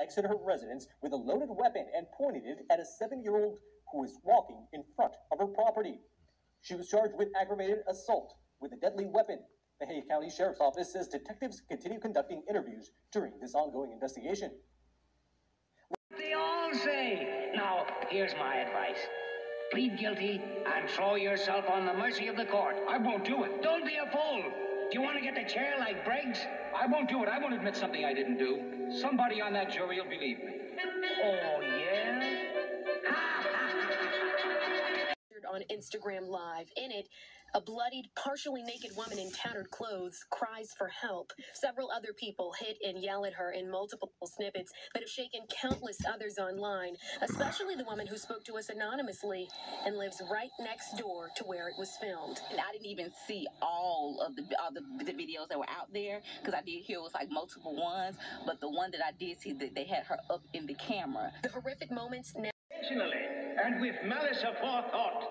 exited her residence with a loaded weapon and pointed it at a 7-year-old who was walking in front of her property. She was charged with aggravated assault with a deadly weapon. The Hay County Sheriff's Office says detectives continue conducting interviews during this ongoing investigation. They all say. Now, here's my advice. Plead guilty and throw yourself on the mercy of the court. I won't do it. Don't be a fool. Do you want to get the chair like Briggs? I won't do it. I won't admit something I didn't do. Somebody on that jury will believe me. Oh, yeah? On Instagram Live. In it, a bloodied, partially naked woman in tattered clothes cries for help. Several other people hit and yell at her in multiple snippets that have shaken countless others online, especially the woman who spoke to us anonymously and lives right next door to where it was filmed. And I didn't even see all of the videos that were out there, because I did hear it was like multiple ones, but the one that I did see, that they had her up in the camera. The horrific moments now. Intentionally and with malice aforethought,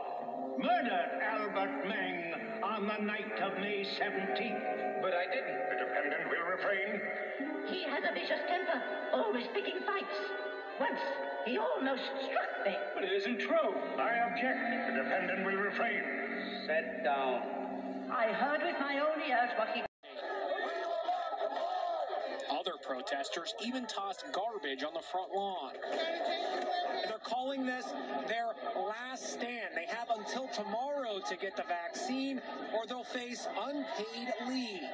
murdered Albert Meng on the night of May 17th. But I didn't. The defendant will refrain. He has a vicious temper, always picking fights. Once, he almost struck me. But it isn't true. I object. The defendant will refrain. Sit down. I heard with my own ears what he... Other protesters even tossed garbage on the front lawn. They're calling this their last stand. They have until tomorrow to get the vaccine, or they'll face unpaid leave.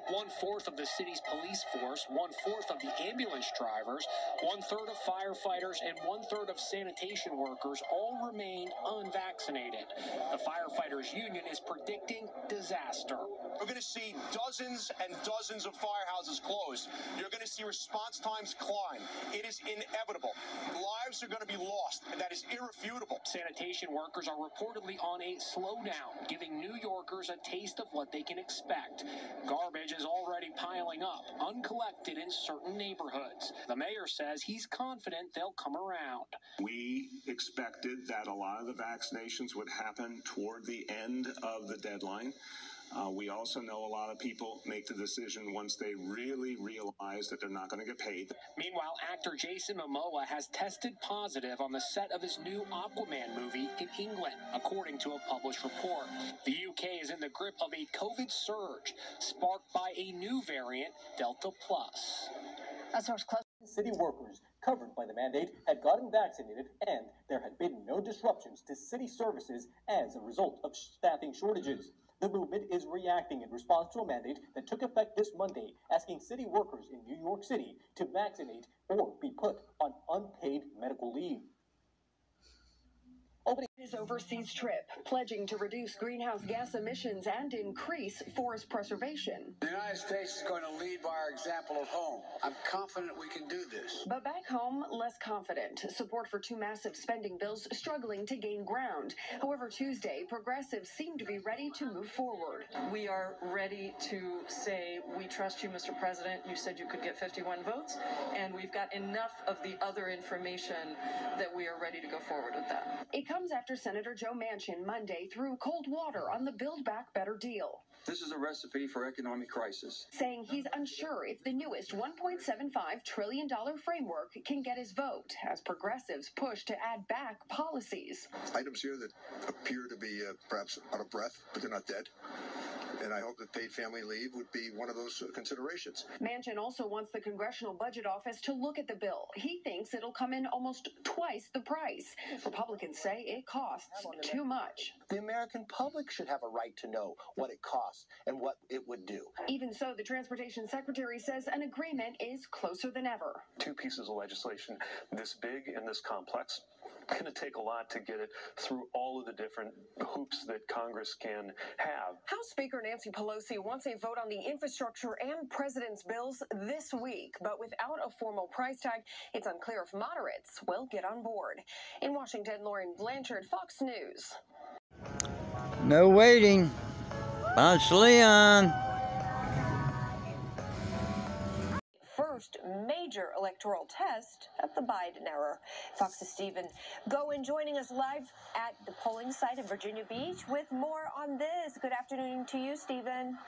1/4 of the city's police force, 1/4 of the ambulance drivers, 1/3 of firefighters, and 1/3 of sanitation workers all remain unvaccinated. The firefighters union is predicting disaster. We're going to see dozens and dozens of firehouses closed. You're going to see response times climb. It is inevitable. Lives are going to be lost, and that is irrefutable. Sanitation workers are reportedly on a slowdown, giving New Yorkers a taste of what they can expect. Garbage is already piling up, uncollected in certain neighborhoods. The mayor says he's confident they'll come around. We expected that a lot of the vaccinations would happen toward the end of the deadline. We also know a lot of people make the decision once they really realize that they're not going to get paid. Meanwhile, actor Jason Momoa has tested positive on the set of his new Aquaman movie in England, according to a published report. The UK is in the grip of a COVID surge, sparked by a new variant, Delta Plus. A source close. City workers covered by the mandate had gotten vaccinated, and there had been no disruptions to city services as a result of staffing shortages. The movement is reacting in response to a mandate that took effect this Monday, asking city workers in New York City to vaccinate or be put on unpaid medical leave. His overseas trip, pledging to reduce greenhouse gas emissions and increase forest preservation. The United States is going to lead by our example at home. I'm confident we can do this. But back home, less confident. Support for two massive spending bills struggling to gain ground. However, Tuesday, progressives seem to be ready to move forward. We are ready to say, we trust you, Mr. President. You said you could get 51 votes, and we've got enough of the other information that we are ready to go forward with that. It comes after Senator Joe Manchin Monday threw cold water on the Build Back Better deal. This is a recipe for economic crisis. Saying he's unsure if the newest $1.75 trillion framework can get his vote as progressives push to add back policies. Items here that appear to be perhaps out of breath, but they're not dead. And I hope that paid family leave would be one of those considerations. Manchin also wants the Congressional Budget Office to look at the bill. He thinks it'll come in almost twice the price. Republicans say it costs too much. The American public should have a right to know what it costs and what it would do. Even so, the Transportation Secretary says an agreement is closer than ever. Two pieces of legislation this big and this complex. It's going to take a lot to get it through all of the different hoops that Congress can have. House Speaker Nancy Pelosi wants a vote on the infrastructure and president's bills this week, but without a formal price tag, it's unclear if moderates will get on board. In Washington, Lauren Blanchard, Fox News. No waiting. Bunch Leon. First major electoral test of the Biden era. Fox's Stephen Goen joining us live at the polling site in Virginia Beach with more on this. Good afternoon to you, Stephen.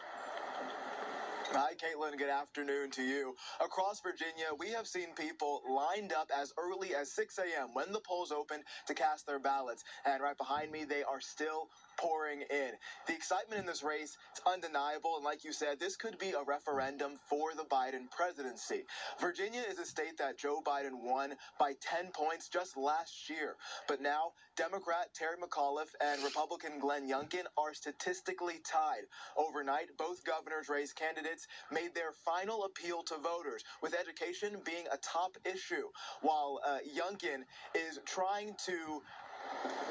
Hi, Caitlin. Good afternoon to you. Across Virginia, we have seen people lined up as early as 6 a.m. when the polls opened to cast their ballots. And right behind me, they are still pouring in. The excitement in this race is undeniable. And like you said, this could be a referendum for the Biden presidency. Virginia is a state that Joe Biden won by 10 points just last year. But now, Democrat Terry McAuliffe and Republican Glenn Youngkin are statistically tied. Overnight, both governor's race candidates made their final appeal to voters, with education being a top issue, while Youngkin is trying to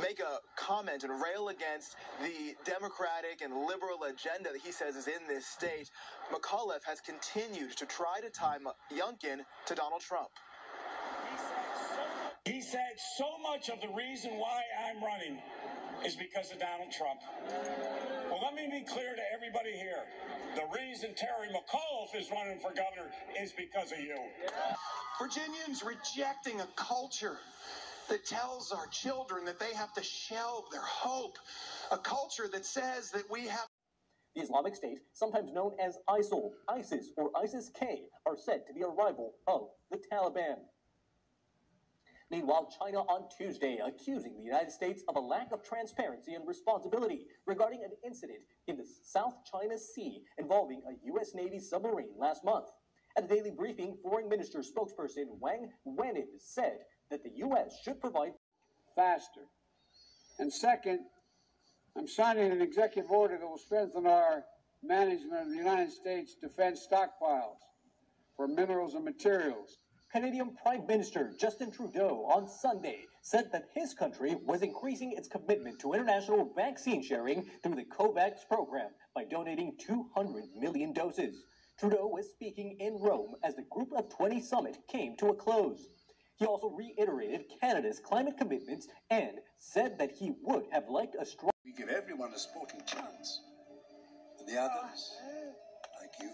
make a comment and rail against the Democratic and liberal agenda that he says is in this state. McAuliffe has continued to try to tie Youngkin to Donald Trump. He said so much of the reason why I'm running is because of Donald Trump. Well, let me be clear to everybody here. The reason Terry McAuliffe is running for governor is because of you. Virginians rejecting a culture that tells our children that they have to shelve their hope. A culture that says that we have... The Islamic State, sometimes known as ISIL, ISIS, or ISIS-K, are said to be a rival of the Taliban. Meanwhile, China on Tuesday accusing the United States of a lack of transparency and responsibility regarding an incident in the South China Sea involving a U.S. Navy submarine last month. At a daily briefing, Foreign Minister spokesperson Wang Wenbin said that the U.S. should provide faster. And second, I'm signing an executive order that will strengthen our management of the United States defense stockpiles for minerals and materials. Canadian Prime Minister Justin Trudeau on Sunday said that his country was increasing its commitment to international vaccine sharing through the COVAX program by donating 200 million doses. Trudeau was speaking in Rome as the Group of 20 summit came to a close. He also reiterated Canada's climate commitments and said that he would have liked a strong... We give everyone a sporting chance. The others, like you,